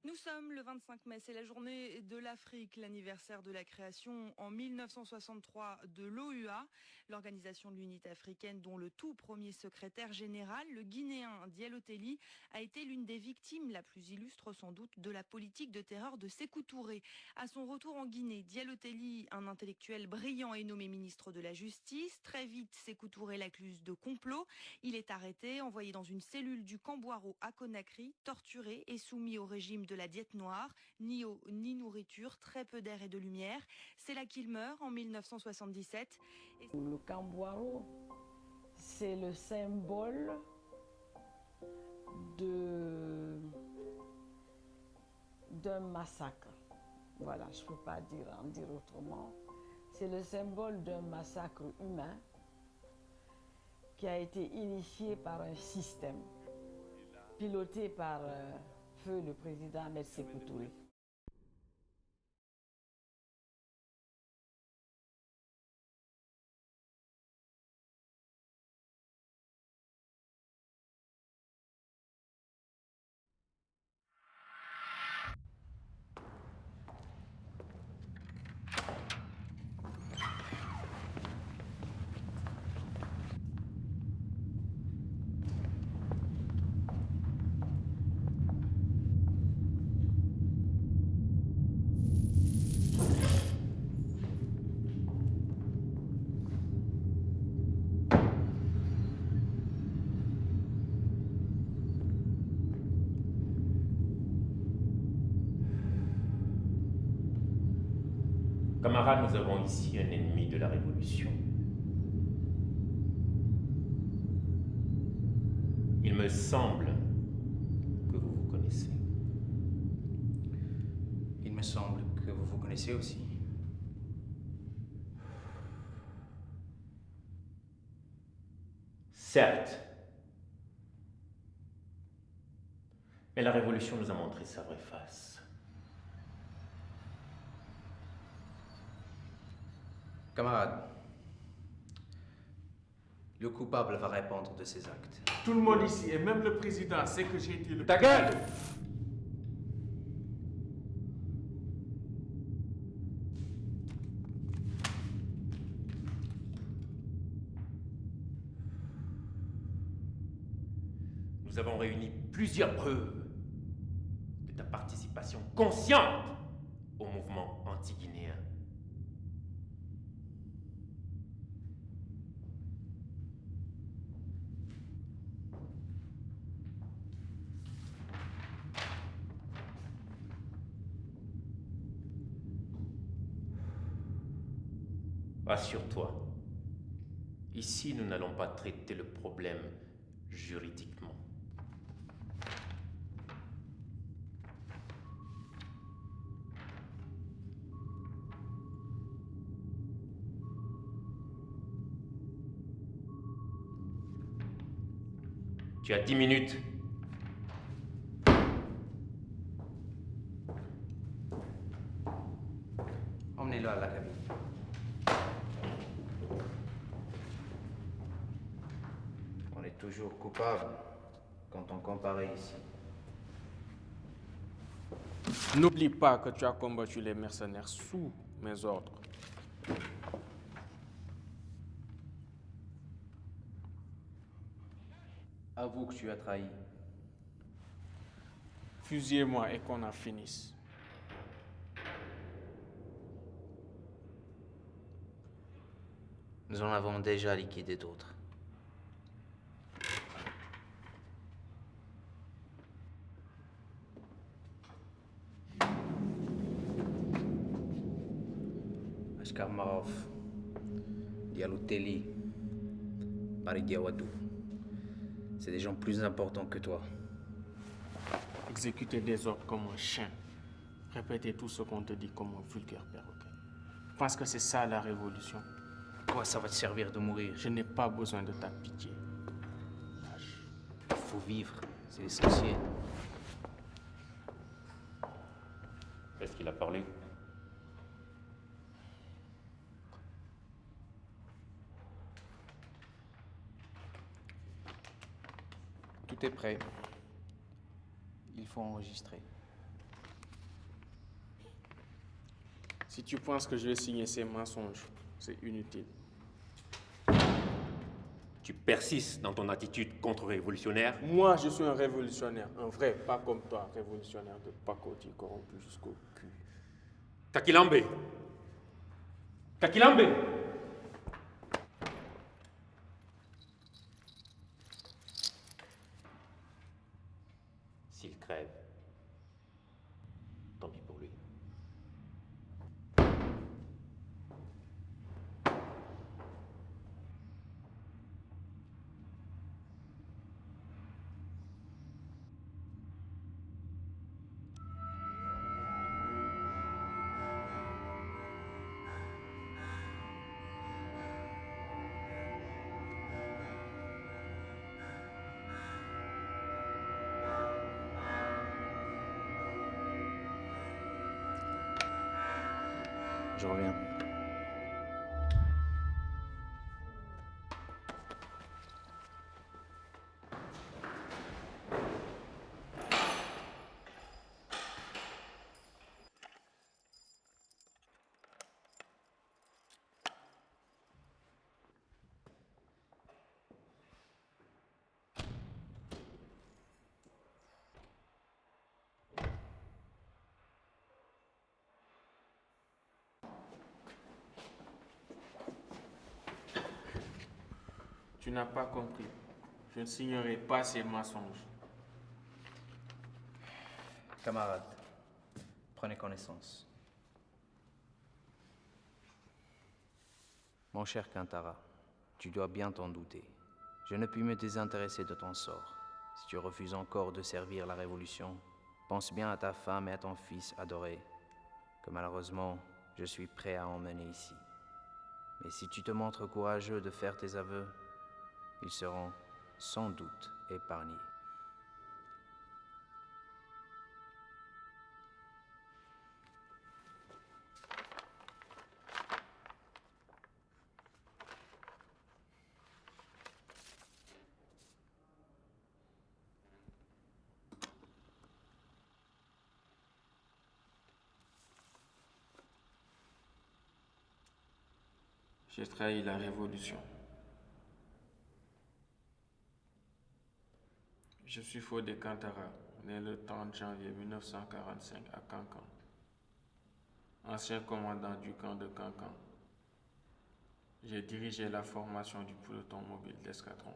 Nous sommes le 25 mai, c'est la journée de l'Afrique, l'anniversaire de la création en 1963 de l'OUA, l'Organisation de l'Unité africaine dont le tout premier secrétaire général, le Guinéen Diallo Telli, a été l'une des victimes la plus illustre sans doute de la politique de terreur de Sékou Touré. À son retour en Guinée, Diallo Telli, un intellectuel brillant, est nommé ministre de la Justice. Très vite, Sékou Touré l'accuse de complot. Il est arrêté, envoyé dans une cellule du Camboiro à Conakry, torturé et soumis au régime de la diète noire, ni eau ni nourriture, très peu d'air et de lumière. C'est là qu'il meurt en 1977. Le Camboiro, c'est le symbole d'un massacre. Voilà, je ne peux pas en dire autrement. C'est le symbole d'un massacre humain qui a été initié par un système piloté par feu le président Ahmed Sékou Touré. Camarades, nous avons ici un ennemi de la Révolution. Il me semble que vous vous connaissez. Il me semble que vous vous connaissez aussi. Certes. Mais la Révolution nous a montré sa vraie face. Camarade, le coupable va répondre de ses actes. Tout le monde ici, et même le président, sait que j'ai été le... Ta gueule! Nous avons réuni plusieurs preuves de ta participation consciente au mouvement anti-guinéen. Rassure-toi, ici nous n'allons pas traiter le problème juridiquement. Tu as 10 minutes. Emmenez-le à la cabine. On est toujours coupable quand on comparaît ici. N'oublie pas que tu as combattu les mercenaires sous mes ordres. Avoue que tu as trahi. Fusillez-moi et qu'on en finisse. Nous en avons déjà liquidé d'autres. Ashkar Marov, Diallo Telli, Paris Diawadou. C'est des gens plus importants que toi. Exécuter des ordres comme un chien. Répéter tout ce qu'on te dit comme un vulgaire perroquet. Parce que c'est ça la révolution. Quoi, ça va te servir de mourir? Je n'ai pas besoin de ta pitié. Lâche. Il faut vivre, c'est l'essentiel. Est-ce qu'il a parlé? Tout est prêt. Il faut enregistrer. Si tu penses que je vais signer ces mensonges, c'est inutile. Tu persistes dans ton attitude contre-révolutionnaire. Moi, je suis un révolutionnaire, un vrai, pas comme toi, révolutionnaire de pacotille corrompu jusqu'au cul. Kakilambé! Kakilambé! S'il crève, tant pis pour lui. Je reviens. Tu n'as pas compris. Je ne signerai pas ces mensonges. Camarades, prenez connaissance. Mon cher Kantara, tu dois bien t'en douter. Je ne puis me désintéresser de ton sort. Si tu refuses encore de servir la Révolution, pense bien à ta femme et à ton fils adoré, que malheureusement, je suis prêt à emmener ici. Mais si tu te montres courageux de faire tes aveux, ils seront sans doute épargnés. J'ai trahi la Révolution. Je suis Fodé Kantara, né le 30 janvier 1945 à Cancan. Ancien commandant du camp de Cancan. J'ai dirigé la formation du peloton mobile d'escadron.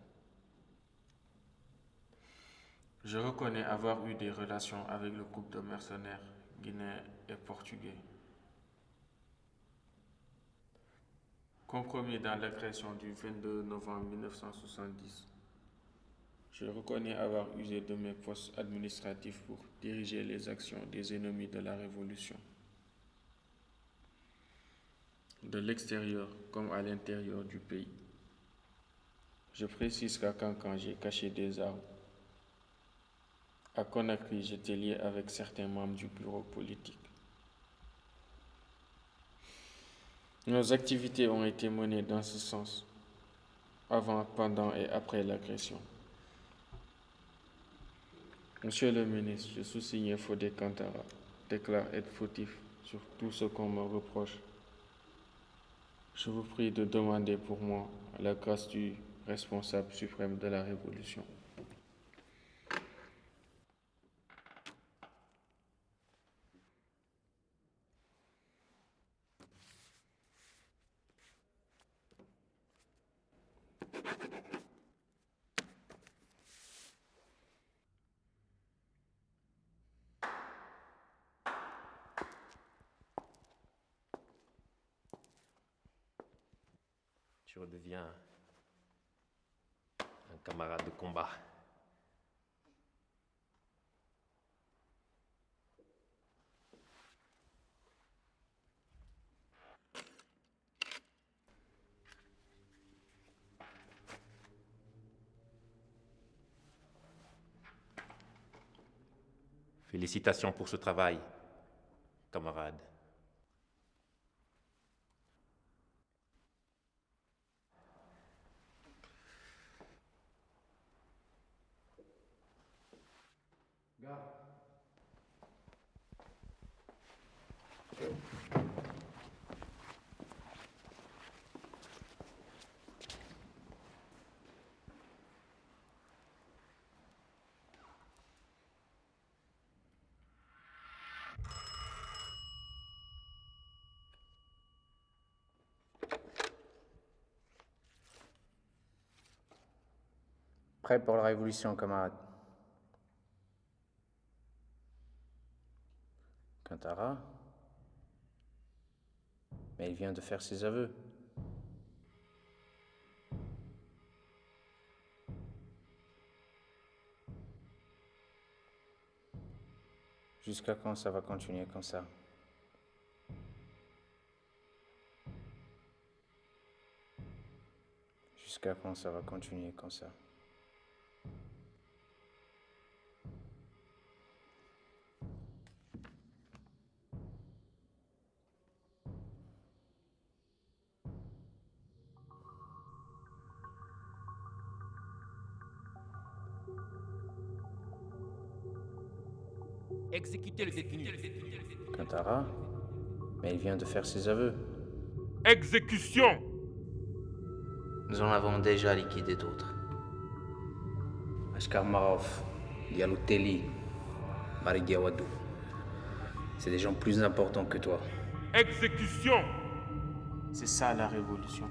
Je reconnais avoir eu des relations avec le groupe de mercenaires guinéens et portugais. Compromis dans l'agression du 22 novembre 1970. Je reconnais avoir usé de mes postes administratifs pour diriger les actions des ennemis de la Révolution. De l'extérieur comme à l'intérieur du pays. Je précise qu'à Cancan, j'ai caché des armes. À Conakry, j'étais lié avec certains membres du bureau politique. Nos activités ont été menées dans ce sens, avant, pendant et après l'agression. Monsieur le ministre, je sous-signe Fodé Kantara, déclare être fautif sur tout ce qu'on me reproche. Je vous prie de demander pour moi la grâce du responsable suprême de la Révolution. Tu redeviens un camarade de combat. Félicitations pour ce travail, camarade. Garde. Prêt pour la révolution, camarade. Kantara? Mais il vient de faire ses aveux. Jusqu'à quand ça va continuer comme ça? Jusqu'à quand ça va continuer comme ça? Exécutez le détenu. Kantara? Mais il vient de faire ses aveux. Exécution! Nous en avons déjà liquidé d'autres. Ashkar Marov, Yalouteli, Marigawadou. C'est des gens plus importants que toi. Exécution! C'est ça la révolution.